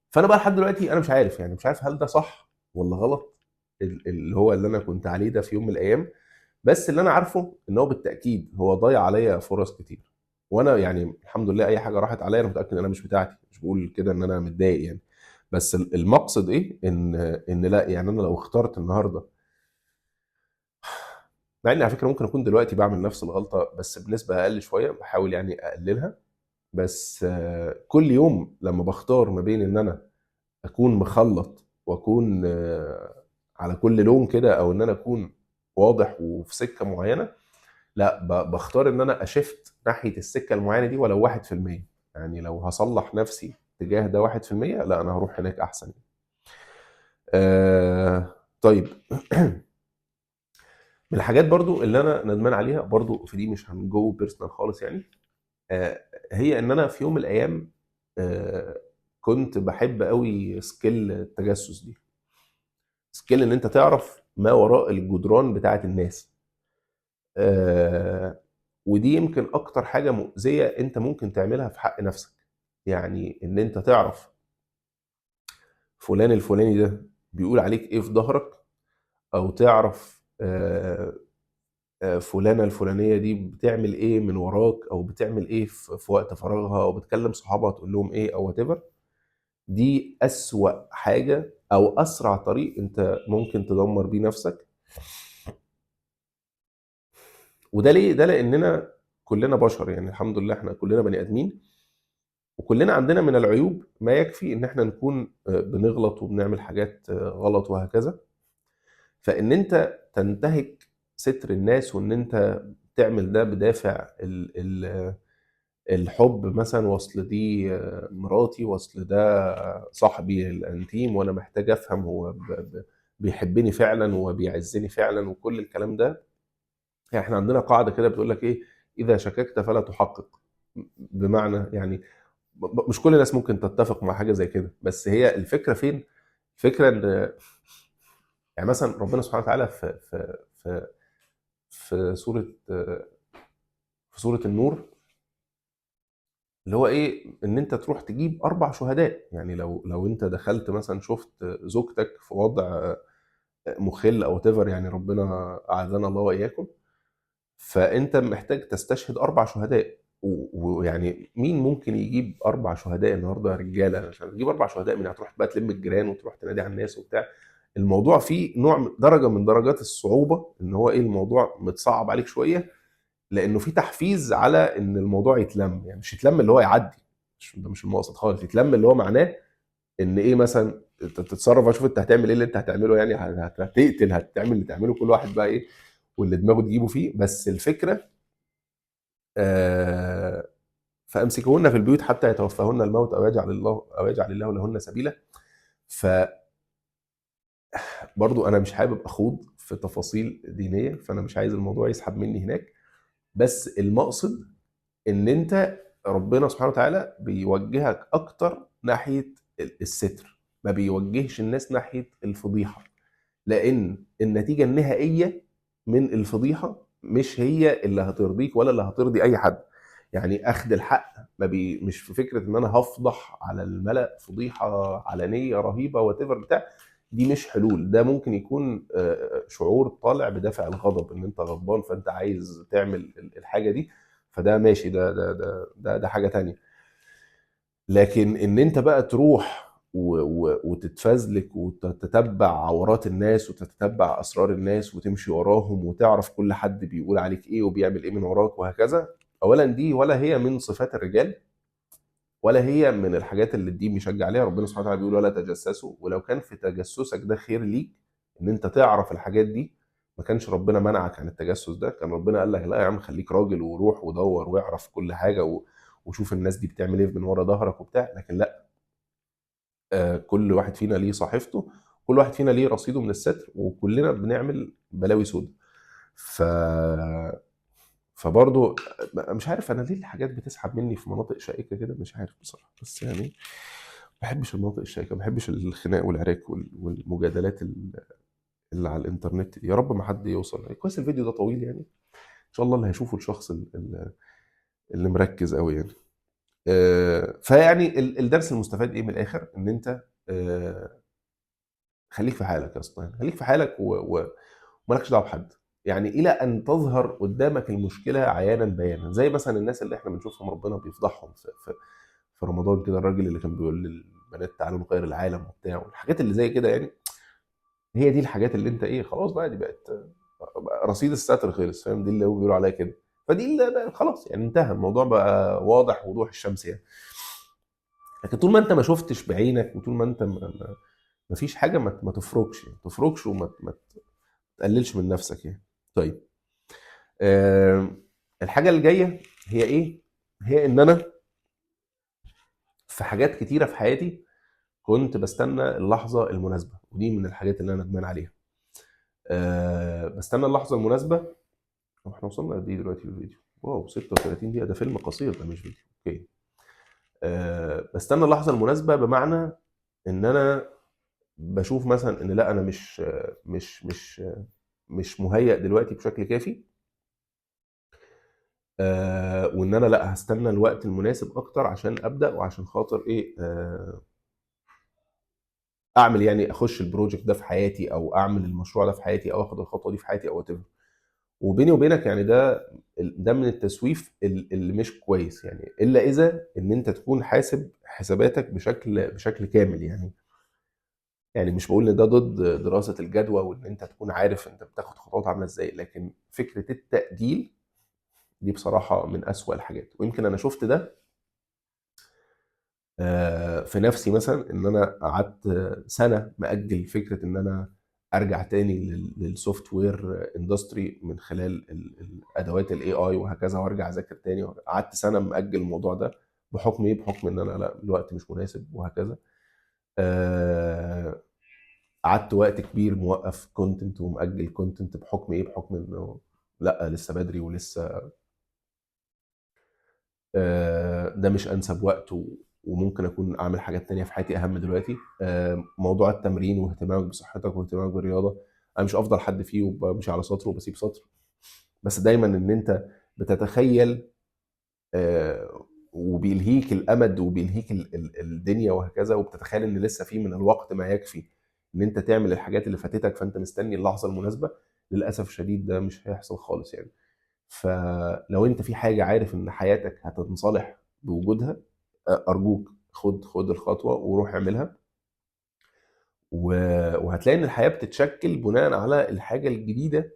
فانا بقى لحد دلوقتي انا مش عارف، يعني مش عارف هل ده صح ولا غلط، اللي هو اللي انا كنت عليه ده في يوم من الايام. بس اللي انا عارفه ان هو بالتاكيد هو ضيع عليا فرص كتير. وانا يعني الحمد لله اي حاجه راحت عليا انا متاكد ان انا مش بتاعتي، مش بقول كده ان انا متضايق يعني. بس المقصد ايه، ان لا يعني انا لو اخترت النهارده، مع اني على فكره ممكن اكون دلوقتي بعمل نفس الغلطه بس بنسبه اقل شويه، بحاول يعني اقللها. بس كل يوم لما بختار ما بين ان انا اكون مخلط واكون على كل لون كده، او ان انا اكون واضح وفي سكه معينه، لا بختار ان انا اشفت ناحيه السكه المعينه دي ولو 1%. يعني لو هصلح نفسي تجاه ده 1%، لا انا هروح هناك احسن. طيب. من الحاجات برضو اللي انا ندمان عليها برضو، في دي مش هنجو بيرسونال خالص يعني، هي ان انا في يوم من الايام آه كنت بحب قوي سكيل التجسس دي. سكيل ان انت تعرف ما وراء الجدران بتاعت الناس. آه ودي يمكن اكتر حاجه مؤذيه انت ممكن تعملها في حق نفسك. يعني ان انت تعرف فلان الفلاني ده بيقول عليك ايه في ظهرك، او تعرف فلانه الفلانيه دي بتعمل ايه من وراك، او بتعمل ايه في وقت فراغها، او بتكلم صحابها تقول لهم ايه، او whatever. دي اسوأ حاجه او اسرع طريق انت ممكن تدمر بيه نفسك. وده ليه؟ ده لاننا كلنا بشر، يعني الحمد لله احنا كلنا بني ادمين، وكلنا عندنا من العيوب ما يكفي ان احنا نكون بنغلط وبنعمل حاجات غلط وهكذا. فان انت تنتهك ستر الناس، وان انت تعمل ده بدافع الحب مثلا، وصل دي مراتي، وصل ده صاحبي الانتيم وانا محتاج افهم هو بيحبني فعلا وبيعزني فعلا وكل الكلام ده. يعني احنا عندنا قاعدة كده بتقول لك ايه: اذا شككت فلا تحقق. بمعنى يعني مش كل الناس ممكن تتفق مع حاجة زي كده، بس هي الفكرة فين؟ الفكرة ان يعني مثلا ربنا سبحانه وتعالى في في سورة في سورة النور، اللي هو ايه، ان انت تروح تجيب 4 شهداء. يعني لو انت دخلت مثلا شفت زوجتك في وضع مخل او تيفر، يعني ربنا اعاذنا الله واياكم، فانت محتاج تستشهد 4 شهداء. ويعني مين ممكن يجيب 4 شهداء النهارده رجاله؟ عشان تجيب 4 شهداء من هتروح بقى تلم الجيران وتروح تنادي على الناس وبتاع. الموضوع فيه نوع درجه من درجات الصعوبه، ان هو ايه، الموضوع متصعب عليك شويه، لانه في تحفيز على ان الموضوع يتلم. يعني مش يتلم اللي هو يعدي، مش ده مش المقصد خالص. يتلم اللي هو معناه ان ايه، مثلا تتصرف، اشوف انت هتعمل ايه اللي انت هتعمله، يعني هتقتل، هتعمل اللي تعمله، كل واحد بقى ايه واللي دماغه تجيبه فيه. بس الفكره آه فامسكوهن في البيوت حتى يتوفاهن الموت، او يجعل الله لهن سبيلا. فبرضو انا مش حابب اخوض في تفاصيل دينيه، فانا مش عايز الموضوع يسحب مني هناك. بس المقصد ان انت ربنا سبحانه وتعالى بيوجهك اكتر ناحيه الستر، ما بيوجهش الناس ناحيه الفضيحه. لان النتيجه النهائيه من الفضيحه مش هي اللي هترضيك ولا اللي هترضي اي حد. يعني اخذ الحق مش في فكره ان انا هفضح على الملأ فضيحه علنيه رهيبه وتفر بتاع. دي مش حلول. ده ممكن يكون شعور طالع بدافع الغضب، ان انت غضبان فانت عايز تعمل الحاجه دي، فده ماشي، ده حاجه تانية. لكن ان انت بقى تروح وتتفزلك وتتتبع عورات الناس وتتتبع اسرار الناس وتمشي وراهم وتعرف كل حد بيقول عليك ايه وبيعمل ايه من وراك وهكذا، اولا دي ولا هي من صفات الرجال، ولا هي من الحاجات اللي الدين بيشجع عليها. ربنا سبحانه وتعالى بيقول: ولا تجسسوا. ولو كان في تجسسك ده خير ليك ان انت تعرف الحاجات دي، ما كانش ربنا منعك عن التجسس ده. كان ربنا قال لك: لا يا عم، خليك راجل وروح ودور واعرف كل حاجه وشوف الناس دي بتعمل ايه من ورا ظهرك وبتاع. لكن لا، كل واحد فينا ليه صحيفته، كل واحد فينا ليه رصيده من الستر، وكلنا بنعمل بلاوي سود. ف فبرضه مش عارف انا ليه الحاجات بتسحب مني في مناطق شائكه كده، مش عارف بصراحه، بس يعني ما بحبش المناطق الشائكه، ما بحبش الخناق والعراك والمجادلات اللي على الانترنت دي. يا رب ما حد يوصل. كويس الفيديو ده طويل يعني، ان شاء الله اللي هيشوفه الشخص اللي مركز قوي يعني. فيعني الدرس المستفاد ايه من الاخر؟ ان انت خليك في حالك يا اسطى، يعني خليك في حالك ومالكش دعوه بحد، يعني الى ان تظهر قدامك المشكله عيانا بيانا. زي مثلا الناس اللي احنا بنشوفهم ربنا بيفضحهم في رمضان كده، الراجل اللي كان بيقول للبنات تعالوا نغير العالم وبتاع، والحاجات اللي زي كده يعني. هي دي الحاجات اللي انت ايه، خلاص بقى دي بقت رصيد الستر خلص، فاهم؟ دي اللي هو بيقولوا عليها كده. فدي اللي بقى خلاص يعني انتهى الموضوع، بقى واضح وضوح الشمس يعني. لكن طول ما انت ما شفتش بعينك، وطول ما انت ما فيش حاجه، ما تفركش يعني، تفركش وما تقللش من نفسك يعني. طيب، الحاجه اللي جايه هي ايه؟ هي ان انا في حاجات كتيره في حياتي كنت بستنى اللحظه المناسبه، ودي من الحاجات اللي انا ندمان عليها. بستنى اللحظه المناسبه. هو احنا وصلنا قد ايه دلوقتي في الفيديو؟ واو، 36 دقيقه، ده فيلم قصير ده مش فيديو. اوكي. بستنى اللحظه المناسبه بمعنى ان انا بشوف مثلا ان لا، انا مش مهيأ دلوقتي بشكل كافي. وان انا لا، هستنى الوقت المناسب اكتر عشان ابدا، وعشان خاطر ايه، اعمل يعني، اخش البروجكت ده في حياتي، او اعمل المشروع ده في حياتي، او اخد الخطوه دي في حياتي، او whatever. وبيني وبينك يعني ده من التسويف اللي مش كويس يعني، الا اذا ان انت تكون حاسب حساباتك بشكل كامل يعني. يعني مش بقول ان ده ضد دراسه الجدوى، وان انت تكون عارف انت بتاخد خطوات عامله ازاي، لكن فكره التأجيل دي بصراحه من أسوأ الحاجات. ويمكن انا شفت ده في نفسي، مثلا ان انا قعدت سنه مأجل فكره ان انا ارجع تاني للسوفت وير اندستري من خلال الادوات الاي اي وهكذا، وارجع اذاكر تاني. قعدت سنه مأجل الموضوع ده. بحكم ايه؟ بحكم ان انا لا، الوقت مش مناسب وهكذا. قعدت وقت كبير موقف كونتنت ومأجل كونتنت. بحكم ايه؟ بحكم انه لا، لسه بدري، ولسه ده مش انسب وقت، وممكن اكون اعمل حاجات تانية في حياتي اهم دلوقتي. موضوع التمرين واهتمامك بصحتك واهتمامك بالرياضه، انا مش افضل حد فيه وبمشي على سطر وبسيب سطر. بس دايما ان انت بتتخيل وبيلهيك الامد، وبيلهيك الدنيا وهكذا، وبتتخيل ان لسه في من الوقت ما يكفي ان انت تعمل الحاجات اللي فاتتك، فانت مستني اللحظه المناسبه. للاسف الشديد ده مش هيحصل خالص يعني. فلو انت في حاجه عارف ان حياتك هتنصلح بوجودها، ارجوك خد الخطوه وروح اعملها. وهتلاقي ان الحياه بتتشكل بناء على الحاجه الجديده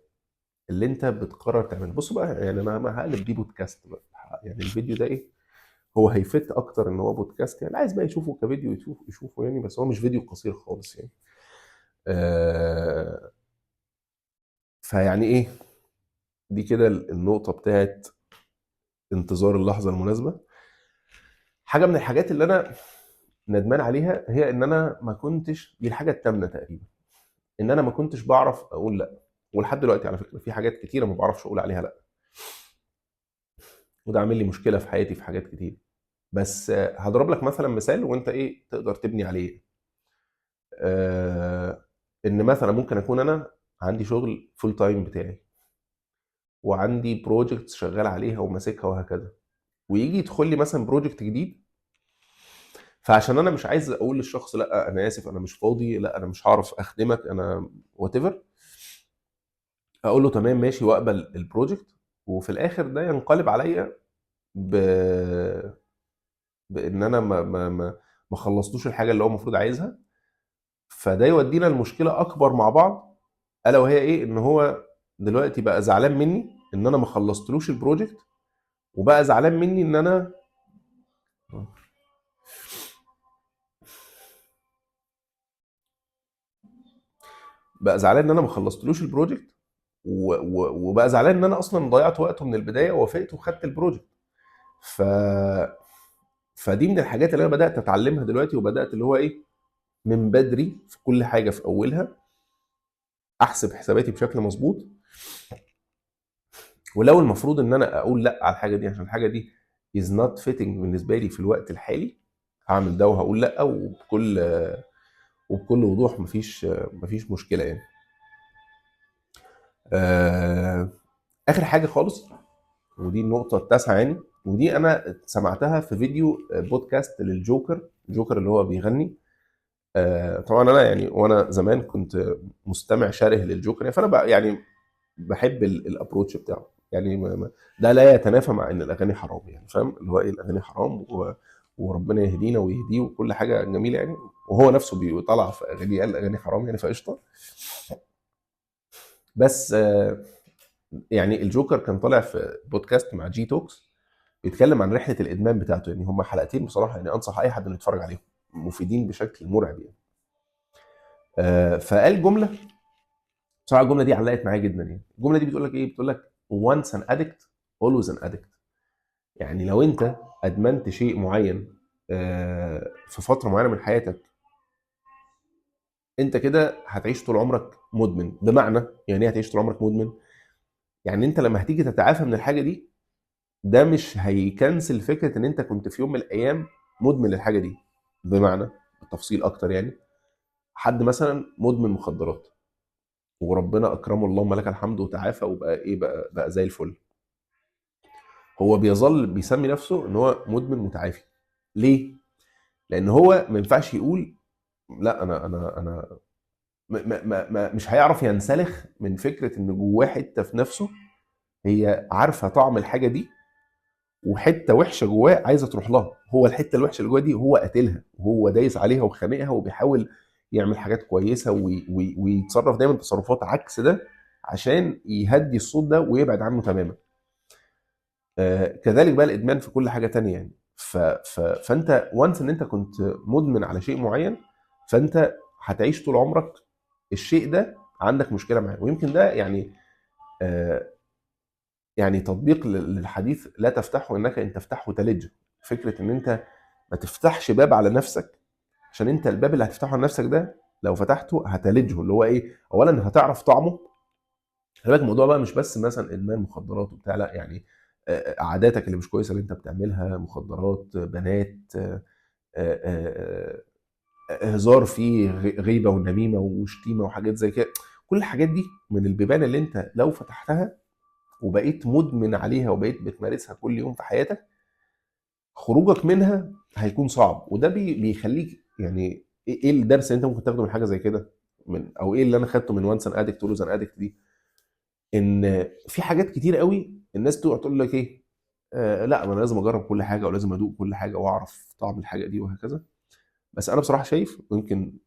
اللي انت بتقرر تعملها. بصوا بقى، يعني انا ما هقلب دي بودكاست بقى. يعني الفيديو ده ايه، هو هيفت اكتر ان هو بودكاست يعني. عايز بقى يشوفه كفيديو يشوفه يعني، بس هو مش فيديو قصير خالص يعني. آه فيعني ايه، دي كده النقطه بتاعت انتظار اللحظه المناسبه. حاجه من الحاجات اللي انا ندمان عليها هي ان انا ما كنتش، دي الحاجه الثامنه تقريبا، ان انا ما كنتش بعرف اقول لا. ولحد دلوقتي على فكره في حاجات كتيره ما بعرفش اقول عليها لا، وده عامل لي مشكله في حياتي في حاجات كتير. بس هضرب لك مثلا مثال وانت ايه تقدر تبني عليه. ان مثلا ممكن اكون انا عندي شغل فول تايم بتاعي، وعندي بروجكت شغال عليها وماسكها وهكذا، ويجي يدخل لي مثلا بروجكت جديد. فعشان انا مش عايز اقول للشخص لا انا اسف انا مش فاضي، لا انا مش هعرف اخدمك، انا وات ايفر، اقول له تمام ماشي واقبل البروجكت. وفي الاخر ده ينقلب عليا ب... بان انا ما خلصتوش الحاجه اللي هو المفروض عايزها. فده يودينا لمشكله اكبر مع بعض، الا وهي ايه؟ ان هو دلوقتي بقى زعلان مني ان انا ما خلصتلوش البروجكت، وبقى زعلان مني ان انا بقى زعلان ان انا ما خلصتلوش البروجكت، وبقى زعلان ان انا اصلا ضيعت وقته من البدايه ووافقت وخدت البروجكت. ف فدي من الحاجات اللي انا بدات اتعلمها دلوقتي، وبدات اللي هو ايه، من بدري في كل حاجه في اولها احسب حساباتي بشكل مظبوط، ولو المفروض ان انا اقول لا على الحاجه دي عشان الحاجه دي is not fitting بالنسبه لي في الوقت الحالي، هعمل ده وهقول لا، وبكل وضوح، مفيش مشكله يعني. آه، اخر حاجه خالص، ودي النقطه التاسعه يعني، ودي انا سمعتها في فيديو بودكاست للجوكر، الجوكر اللي هو بيغني. طبعا انا يعني وانا زمان كنت مستمع شره للجوكر يعني، فانا بقى يعني بحب الابروتش بتاعه يعني. ده لا يتنافى مع ان الاغاني حرام يعني، فاهم اللي هو ايه، الاغاني حرام وربنا يهدينا ويهديه وكل حاجه جميله يعني، وهو نفسه بيطلع في اغاني قال اغاني حرام يعني، فقشطه. بس يعني الجوكر كان طالع في بودكاست مع جي توكس بيتكلم عن رحله الادمان بتاعته يعني. هم حلقتين بصراحه يعني، انصح اي حد انه يتفرج عليهم، مفيدين بشكل مرعب يعني. فقال جمله، بصراحه الجمله دي علقت معايا جدا يعني. الجمله دي بتقول لك ايه؟ بتقول لك once an addict always an addict. يعني لو انت ادمنت شيء معين في فتره معينه من حياتك، انت كده هتعيش طول عمرك مدمن. بمعنى يعني ايه هتعيش طول عمرك مدمن؟ يعني انت لما هتيجي تتعافى من الحاجه دي، ده مش هيكنسل فكره ان انت كنت في يوم من الايام مدمن للحاجه دي. بمعنى بالتفصيل اكتر يعني، حد مثلا مدمن مخدرات وربنا اكرمه اللهم لك الحمد وتعافى وبقى ايه، بقى زي الفل، هو بيظل بيسمي نفسه ان هو مدمن متعافي. ليه؟ لان هو ما ينفعش يقول لا انا مش هيعرف ينسلخ من فكره ان جواه حته في نفسه هي عارفه طعم الحاجه دي، وحته وحشه جواه عايزه تروح لها. هو الحته الوحشه اللي جواه دي هو قاتلها وهو دايس عليها وخانقها وبيحاول يعمل حاجات كويسه ويتصرف دايما تصرفات عكس ده عشان يهدي الصوت ده ويبعد عنه تماما. كذلك بقى الادمان في كل حاجه تانية يعني. فانت وانس ان انت كنت مدمن على شيء معين، فانت هتعيش طول عمرك الشيء ده عندك مشكله معاه. ويمكن ده يعني يعني تطبيق للحديث لا تفتحه انك ان تفتحه تلج. فكره ان انت ما تفتحش باب على نفسك، عشان انت الباب اللي هتفتحه على نفسك ده لو فتحته هتلجه. اللي هو ايه؟ اولا هتعرف طعمه. خلي بالك الموضوع بقى مش بس مثلا ادمان مخدرات وبتاع، لا يعني عاداتك اللي مش كويسه اللي انت بتعملها، مخدرات، بنات، آه، هزار فيه، غيبه ونميمه وشتيمه وحاجات زي كده. كل الحاجات دي من البيبان اللي انت لو فتحتها وبقيت مدمن عليها وبقيت بتمارسها كل يوم في حياتك، خروجك منها هيكون صعب. وده بيخليك يعني إيه الدرس اللي انت ممكن تاخده من حاجه زي كده؟ من او ايه اللي انا خدته من وانس ان ادكت تو لوز ان ادكت دي؟ ان في حاجات كتير قوي الناس تقعد تقول لك ايه، لا ما انا لازم اجرب كل حاجه ولازم ادوق كل حاجه واعرف طعم الحاجه دي وهكذا. بس انا بصراحه شايف، ويمكن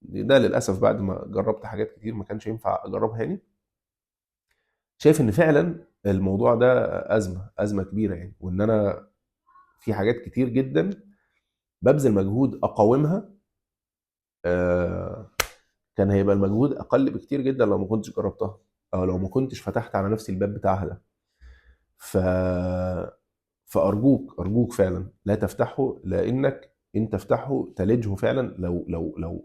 ده للاسف بعد ما جربت حاجات كتير ما كانش ينفع اجربها يعني، شايف ان فعلا الموضوع ده ازمه كبيره يعني. وان انا في حاجات كتير جدا ببذل مجهود اقاومها، آه، كان هيبقى المجهود اقل بكتير جدا لو ما كنتش جربتها، او لو ما كنتش فتحت على نفسي الباب بتاعها ده. ف فارجوك فعلا لا تفتحه، لانك ان تفتحه تلجه فعلا.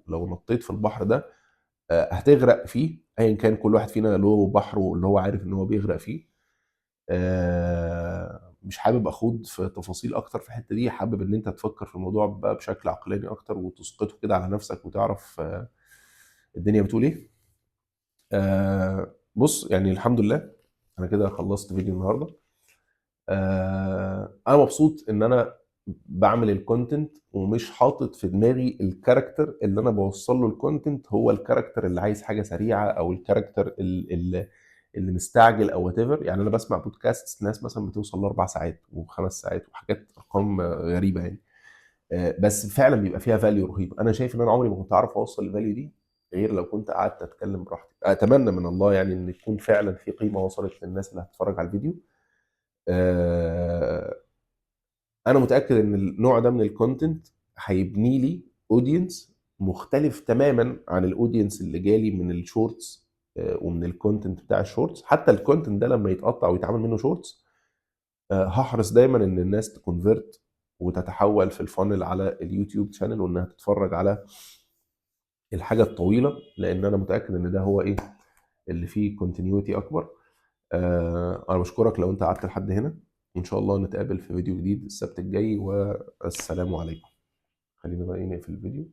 لو نطيت في البحر ده هتغرق فيه. ايا كان كل واحد فينا له بحره اللي هو عارف ان هو بيغرق فيه. مش حابب اخوض في تفاصيل اكتر في الحته دي، حابب ان انت تفكر في الموضوع بقى بشكل عقلاني اكتر وتسقطه كده على نفسك وتعرف الدنيا بتقول ايه. بص يعني الحمد لله انا كده خلصت فيديو النهارده. انا مبسوط ان انا بعمل الكونتنت ومش حاطط في دماغي الكاركتر اللي انا بوصل له الكونتنت هو الكاركتر اللي عايز حاجه سريعه، او الكاركتر اللي مستعجل او وات ايفر يعني. انا بسمع بودكاست ناس مثلا بتوصل لاربع ساعات وخمس ساعات وحاجات ارقام غريبه يعني. بس فعلا بيبقى فيها فاليو رهيب. انا شايف ان انا عمري ما كنت اعرف اوصل الفاليو دي غير لو كنت قعدت اتكلم براحتي. اتمنى من الله يعني ان يكون فعلا في قيمه وصلت للناس اللي هتتفرج على الفيديو. آه، انا متاكد ان النوع ده من الكونتنت هيبني لي اودينس مختلف تماما عن الاودينس اللي جالي من الشورتس ومن الكونتنت بتاع الشورتس. حتى الكونتنت ده لما يتقطع ويتعمل منه شورتس، هحرص دايما ان الناس تكونفرت وتتحول في الفانل على اليوتيوب شانل، وانها تتفرج على الحاجه الطويله، لان انا متاكد ان ده هو ايه اللي فيه كونتينيوتي اكبر. انا بشكرك لو انت قعدت لحد هنا، وان شاء الله نتقابل في فيديو جديد السبت الجاي، والسلام عليكم. خلينا بقى نقفل الفيديو.